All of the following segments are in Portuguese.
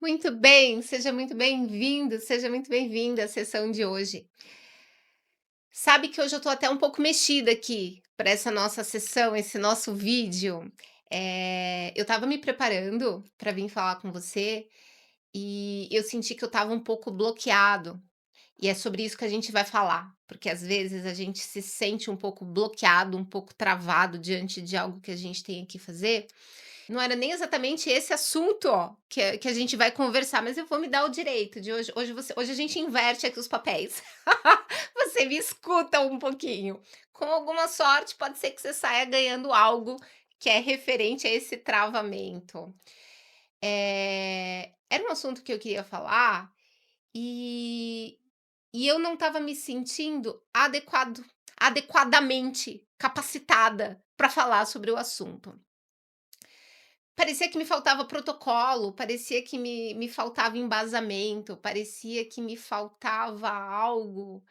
Muito bem, seja muito bem-vindo, seja muito bem-vinda à sessão de hoje. Sabe que hoje eu tô até um pouco mexida aqui para essa nossa sessão, esse nosso vídeo. Eu estava me preparando para vir falar com você e eu senti que eu estava um pouco bloqueado. E é sobre isso que a gente vai falar, porque às vezes a gente se sente um pouco bloqueado, um pouco travado diante de algo que a gente tem que fazer. Não era nem exatamente esse assunto, ó, que a gente vai conversar, mas eu vou me dar o direito de hoje a gente inverte aqui os papéis. Você me escuta um pouquinho. Com alguma sorte, pode ser que você saia ganhando algo que é referente a esse travamento. Era um assunto que eu queria falar, e eu não estava me sentindo adequadamente capacitada para falar sobre o assunto. Parecia que me faltava protocolo, parecia que me faltava embasamento, parecia que me faltava algo,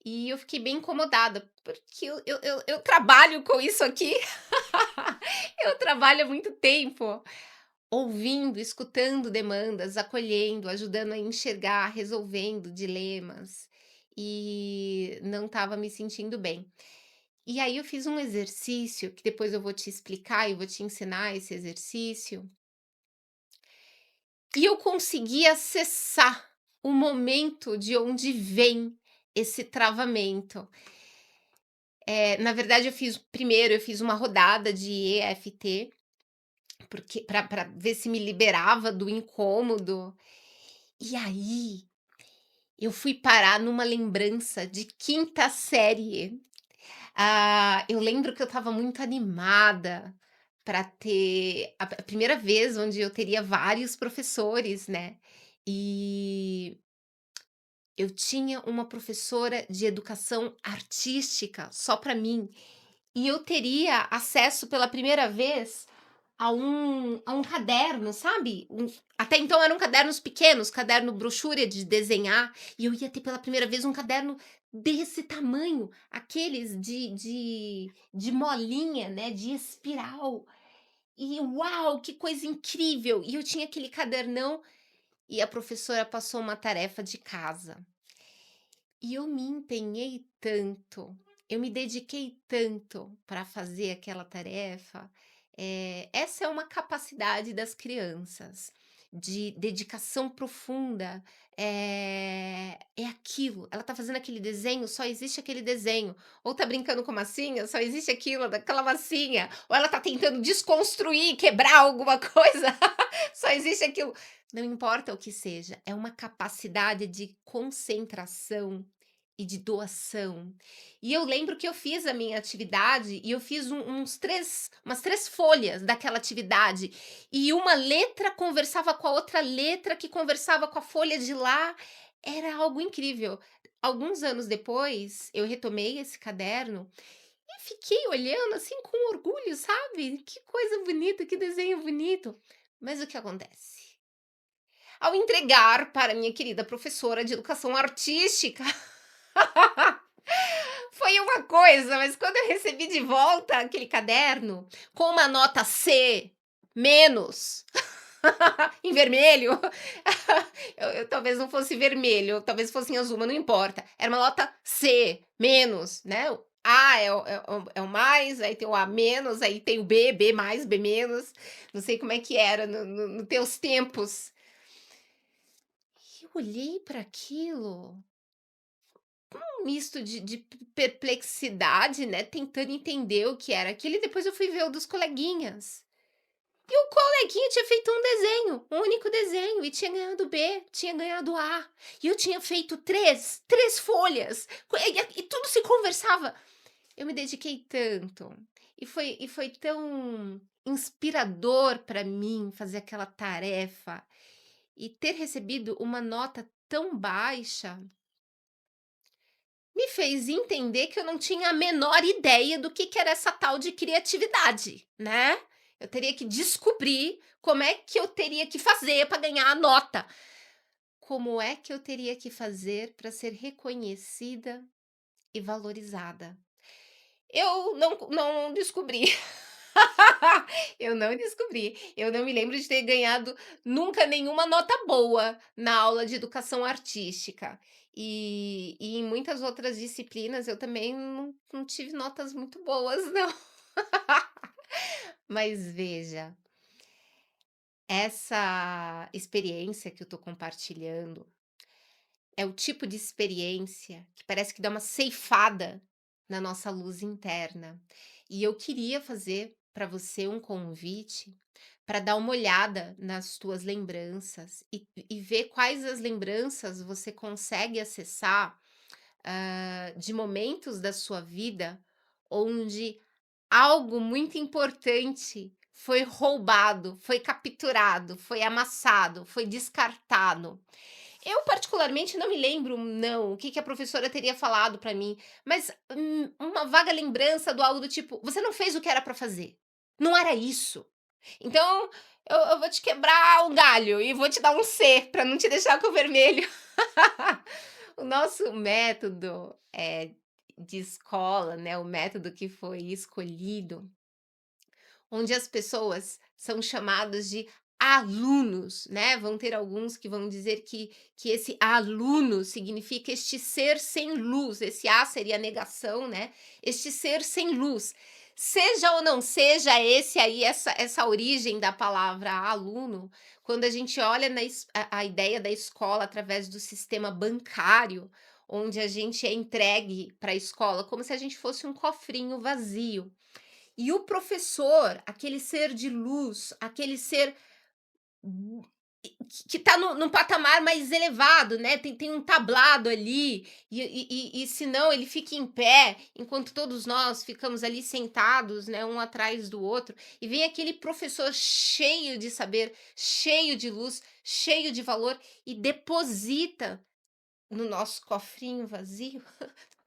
e eu fiquei bem incomodada, porque eu trabalho com isso aqui, eu trabalho há muito tempo, ouvindo, escutando demandas, acolhendo, ajudando a enxergar, resolvendo dilemas, e não estava me sentindo bem. E aí eu fiz um exercício, que depois eu vou te explicar e vou te ensinar esse exercício. E eu consegui acessar o momento de onde vem esse travamento. Na verdade eu fiz uma rodada de EFT, porque para ver se me liberava do incômodo, e aí eu fui parar numa lembrança de quinta série. Eu lembro que eu estava muito animada para ter a primeira vez onde eu teria vários professores, né, e eu tinha uma professora de educação artística só para mim, e eu teria acesso pela primeira vez a um caderno, sabe? Até então eram cadernos pequenos, caderno brochura de desenhar, e eu ia ter pela primeira vez um caderno desse tamanho, aqueles de molinha, né, de espiral. E uau, que coisa incrível! E eu tinha aquele cadernão, e a professora passou uma tarefa de casa. E eu me empenhei tanto, eu me dediquei tanto para fazer aquela tarefa. Essa é uma capacidade das crianças, de dedicação profunda. É aquilo, ela tá fazendo aquele desenho, só existe aquele desenho. Ou tá brincando com massinha, só existe aquilo, daquela massinha. Ou ela tá tentando desconstruir, quebrar alguma coisa, só existe aquilo. Não importa o que seja, é uma capacidade de concentração e de doação. E eu lembro que eu fiz a minha atividade e eu fiz umas 3 folhas daquela atividade, e uma letra conversava com a outra letra, que conversava com a folha de lá, era algo incrível. Alguns anos depois, eu retomei esse caderno e fiquei olhando, assim, com orgulho, sabe. Que coisa bonita, que desenho bonito. Mas o que acontece? Ao entregar para minha querida professora de educação artística, foi uma coisa, mas quando eu recebi de volta aquele caderno com uma nota C menos, em vermelho, eu talvez não fosse vermelho, talvez fosse em azul, mas não importa. Era uma nota C menos, né? O A é o mais, aí tem o A menos, aí tem o B, B mais, B menos. Não sei como é que era no teus tempos. E eu olhei para aquilo, um misto de perplexidade, né, tentando entender o que era aquilo, e depois eu fui ver o dos coleguinhas. E o coleguinha tinha feito um desenho, um único desenho, e tinha ganhado B, tinha ganhado A. E eu tinha feito três folhas, e tudo se conversava. Eu me dediquei tanto, e foi tão inspirador para mim fazer aquela tarefa, e ter recebido uma nota tão baixa me fez entender que eu não tinha a menor ideia do que era essa tal de criatividade, né. Eu teria que descobrir como é que eu teria que fazer para ganhar a nota. Como é que eu teria que fazer para ser reconhecida e valorizada? Eu não descobri. Eu não descobri. Eu não me lembro de ter ganhado nunca nenhuma nota boa na aula de educação artística. E em muitas outras disciplinas eu também não tive notas muito boas não. Mas veja, essa experiência que eu tô compartilhando é o tipo de experiência que parece que dá uma ceifada na nossa luz interna. E eu queria fazer para você um convite para dar uma olhada nas tuas lembranças e ver quais as lembranças você consegue acessar, de momentos da sua vida onde algo muito importante foi roubado, foi capturado, foi amassado, foi descartado. Eu particularmente não me lembro não, o que que a professora teria falado para mim, mas, uma vaga lembrança do algo do tipo: "Você não fez o que era para fazer, não era isso. Então eu vou te quebrar o galho e vou te dar um C para não te deixar com o vermelho". O nosso método, de escola, né, o método que foi escolhido onde as pessoas são chamadas de alunos, né? Vão ter alguns que vão dizer que esse aluno significa este ser sem luz, esse A seria a negação, né? Este ser sem luz. Seja ou não seja esse aí, essa origem da palavra aluno, quando a gente olha a ideia da escola através do sistema bancário, onde a gente é entregue para a escola como se a gente fosse um cofrinho vazio. E o professor, aquele ser de luz, aquele ser hum, que está num patamar mais elevado, né, tem um tablado ali, e se não ele fica em pé, enquanto todos nós ficamos ali sentados, né, um atrás do outro, e vem aquele professor cheio de saber, cheio de luz, cheio de valor, e deposita no nosso cofrinho vazio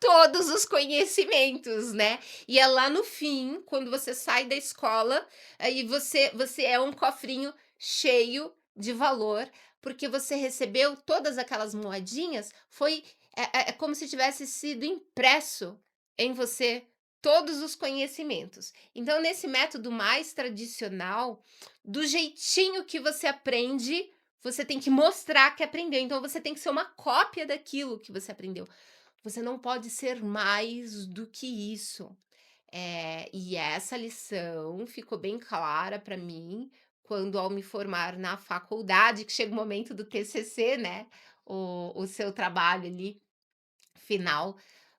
todos os conhecimentos, né. E é lá no fim, quando você sai da escola, aí você é um cofrinho cheio de valor, porque você recebeu todas aquelas moedinhas, foi é como se tivesse sido impresso em você todos os conhecimentos. Então nesse método mais tradicional, do jeitinho que você aprende, você tem que mostrar que aprendeu, então você tem que ser uma cópia daquilo que você aprendeu. Você não pode ser mais do que isso. E essa lição ficou bem clara para mim quando, ao me formar na faculdade, que chega o momento do TCC, né, o seu trabalho ali final,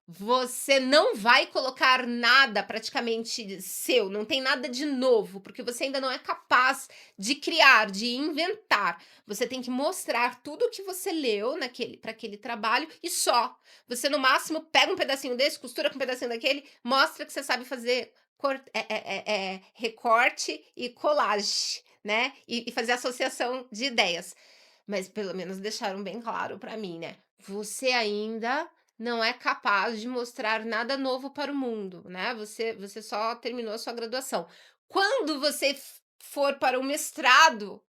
você não vai colocar nada praticamente seu, não tem nada de novo, porque você ainda não é capaz de criar, de inventar. Você tem que mostrar tudo o que você leu naquele para aquele trabalho e só. Você no máximo pega um pedacinho desse, costura com um pedacinho daquele, mostra que você sabe fazer recorte e colagem, né, e fazer associação de ideias. Mas pelo menos deixaram bem claro para mim, né, você ainda não é capaz de mostrar nada novo para o mundo, né, você só terminou a sua graduação. Quando você for para o mestrado,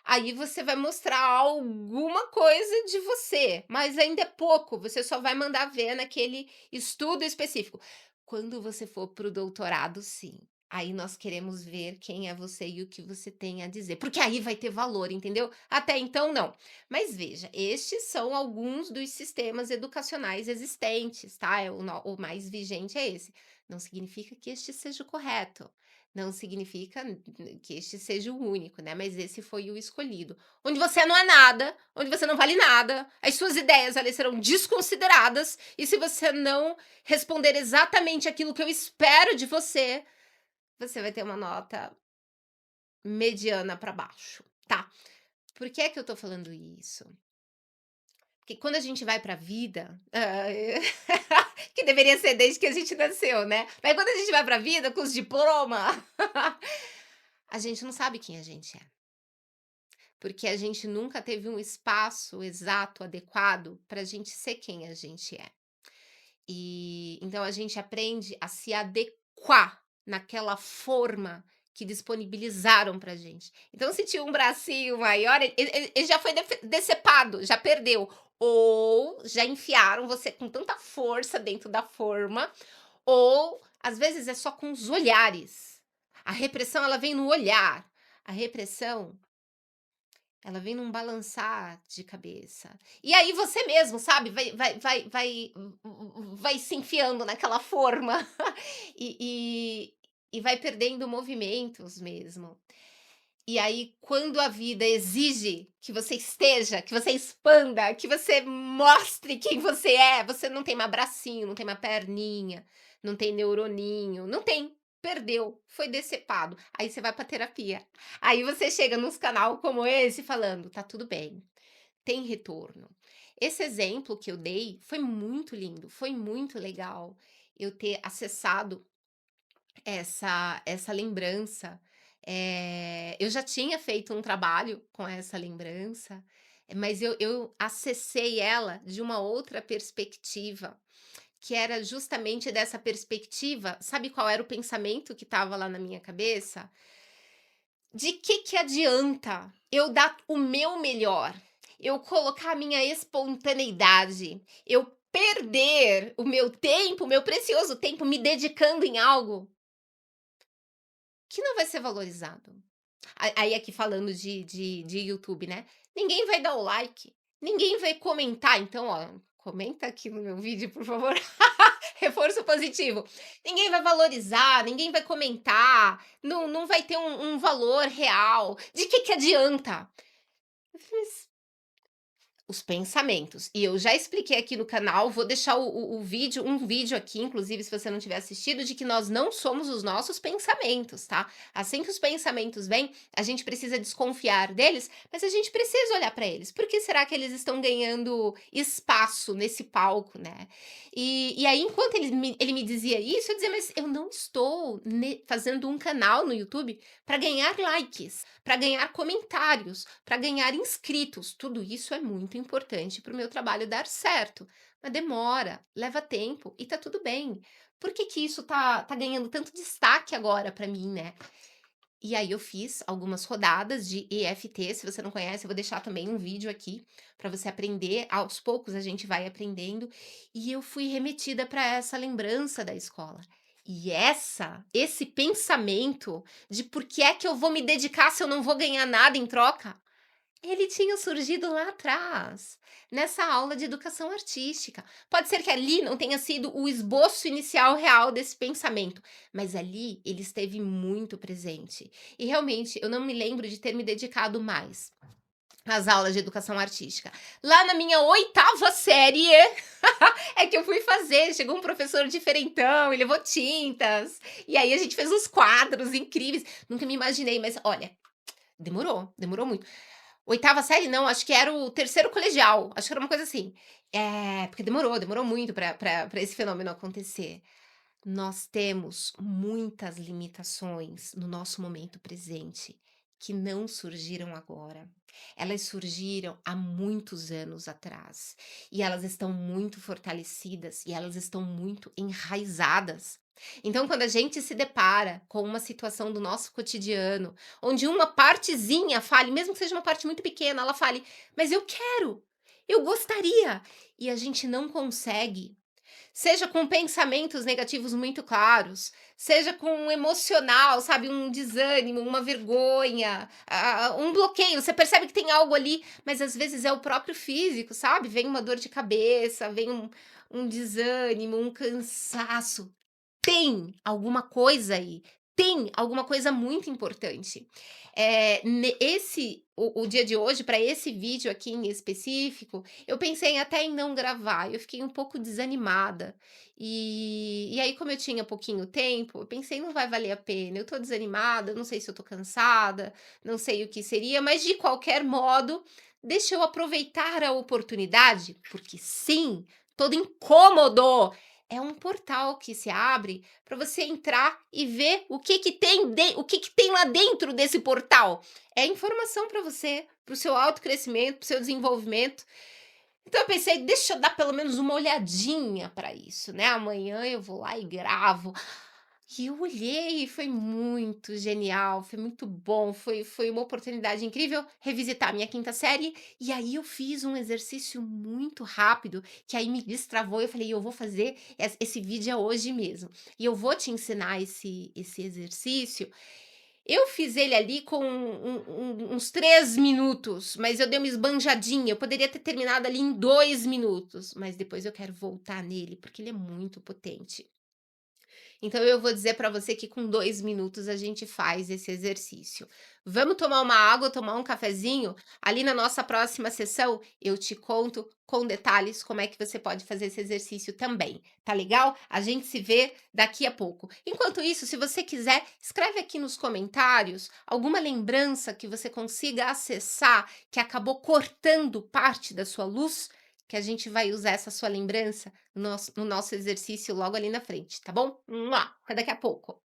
aí você vai mostrar alguma coisa de você, mas ainda é pouco, você só vai mandar ver naquele estudo específico. Quando você for para o doutorado, sim, aí nós queremos ver quem é você e o que você tem a dizer, porque aí vai ter valor, entendeu? Até então não. Mas veja, estes são alguns dos sistemas educacionais existentes, tá? O mais vigente é esse. Não significa que este seja o correto. Não significa que este seja o único, né, mas esse foi o escolhido. Onde você não é nada, onde você não vale nada, as suas ideias ali serão desconsideradas, e se você não responder exatamente aquilo que eu espero de você, você vai ter uma nota mediana para baixo, tá. Por que é que eu tô falando isso? Porque quando a gente vai para a vida, que deveria ser desde que a gente nasceu, né, mas quando a gente vai para a vida com os diploma, a gente não sabe quem a gente é. Porque a gente nunca teve um espaço exato, adequado, para a gente ser quem a gente é. E então a gente aprende a se adequar naquela forma que disponibilizaram pra gente. Então se tinha um bracinho maior, ele já foi decepado, já perdeu. Ou já enfiaram você com tanta força dentro da forma, ou às vezes é só com os olhares. A repressão ela vem no olhar, a repressão ela vem num balançar de cabeça. E aí você mesmo, sabe, vai se enfiando naquela forma e e vai perdendo movimentos mesmo. E aí, quando a vida exige que você esteja, que você expanda, que você mostre quem você é, você não tem mais bracinho, não tem mais perninha, não tem neuroninho, não tem. Perdeu, foi decepado. Aí você vai para terapia. Aí você chega nos canal como esse falando: "Tá tudo bem, tem retorno". Esse exemplo que eu dei foi muito lindo, foi muito legal eu ter acessado essa lembrança. Eu já tinha feito um trabalho com essa lembrança, mas eu acessei ela de uma outra perspectiva, que era justamente dessa perspectiva, sabe qual era o pensamento que estava lá na minha cabeça? De que adianta eu dar o meu melhor, eu colocar a minha espontaneidade, eu perder o meu tempo, o meu precioso tempo me dedicando em algo que não vai ser valorizado. Aí aqui falando de YouTube, né, ninguém vai dar o like, ninguém vai comentar, então ó, comenta aqui no meu vídeo por favor, reforço positivo. Ninguém vai valorizar, ninguém vai comentar, não vai ter um valor real, de que adianta? Mas os pensamentos. E eu já expliquei aqui no canal, vou deixar o vídeo um vídeo aqui, inclusive, se você não tiver assistido, de que nós não somos os nossos pensamentos, tá? Assim que os pensamentos vêm, a gente precisa desconfiar deles, mas a gente precisa olhar para eles. Por que será que eles estão ganhando espaço nesse palco, né? E aí, enquanto ele me dizia isso, eu dizia, mas eu não estou fazendo um canal no YouTube para ganhar likes, para ganhar comentários, para ganhar inscritos. Tudo isso é muito importante para o meu trabalho dar certo, mas demora, leva tempo e tá tudo bem. Por que que isso tá ganhando tanto destaque agora para mim, né? E aí eu fiz algumas rodadas de EFT, se você não conhece, eu vou deixar também um vídeo aqui para você aprender, aos poucos a gente vai aprendendo, e eu fui remetida para essa lembrança da escola. E esse pensamento de por que é que eu vou me dedicar se eu não vou ganhar nada em troca, ele tinha surgido lá atrás, nessa aula de educação artística. Pode ser que ali não tenha sido o esboço inicial real desse pensamento, mas ali ele esteve muito presente. E realmente eu não me lembro de ter me dedicado mais às aulas de educação artística. Lá na minha oitava série é que eu fui fazer. Chegou um professor diferentão, ele levou tintas, e aí a gente fez uns quadros incríveis. Nunca me imaginei, mas olha, demorou muito. Oitava série não, acho que era o terceiro colegial, acho que era uma coisa assim. Porque demorou muito para esse fenômeno acontecer. Nós temos muitas limitações no nosso momento presente, que não surgiram agora. Elas surgiram há muitos anos atrás, e elas estão muito fortalecidas e elas estão muito enraizadas. Então, quando a gente se depara com uma situação do nosso cotidiano, onde uma partezinha fale, mesmo que seja uma parte muito pequena, ela fale: "Mas eu quero, eu gostaria", e a gente não consegue, seja com pensamentos negativos muito claros, seja com um emocional, sabe, um desânimo, uma vergonha, um bloqueio. Você percebe que tem algo ali, mas às vezes é o próprio físico, sabe? Vem uma dor de cabeça, vem um desânimo, um cansaço. Tem alguma coisa aí, tem alguma coisa muito importante. O dia de hoje, para esse vídeo aqui em específico, eu pensei até em não gravar, eu fiquei um pouco desanimada. E aí, como eu tinha pouquinho tempo, eu pensei: "Não vai valer a pena, eu tô desanimada, não sei se eu tô cansada, não sei o que seria, mas de qualquer modo, deixa eu aproveitar a oportunidade", porque sim, todo incômodo é um portal que se abre para você entrar e ver o que que tem lá dentro desse portal. É informação para você, para o seu autocrescimento, para o seu desenvolvimento. Então eu pensei: "Deixa eu dar pelo menos uma olhadinha para isso, né, amanhã eu vou lá e gravo". E eu olhei e foi muito genial, foi muito bom, foi uma oportunidade incrível revisitar a minha quinta série, e aí eu fiz um exercício muito rápido, que aí me destravou, eu falei: "Eu vou fazer esse vídeo é hoje mesmo, e eu vou te ensinar esse exercício". Eu fiz ele ali com uns 3 minutos, mas eu dei uma esbanjadinha, eu poderia ter terminado ali em 2 minutos, mas depois eu quero voltar nele, porque ele é muito potente. Então eu vou dizer para você que com 2 minutos a gente faz esse exercício. Vamos tomar uma água, tomar um cafezinho? Ali na nossa próxima sessão, eu te conto com detalhes como é que você pode fazer esse exercício também, tá legal? A gente se vê daqui a pouco. Enquanto isso, se você quiser, escreve aqui nos comentários alguma lembrança que você consiga acessar, que acabou cortando parte da sua luz, que a gente vai usar essa sua lembrança no nosso exercício logo ali na frente, tá bom? Mua, até daqui a pouco.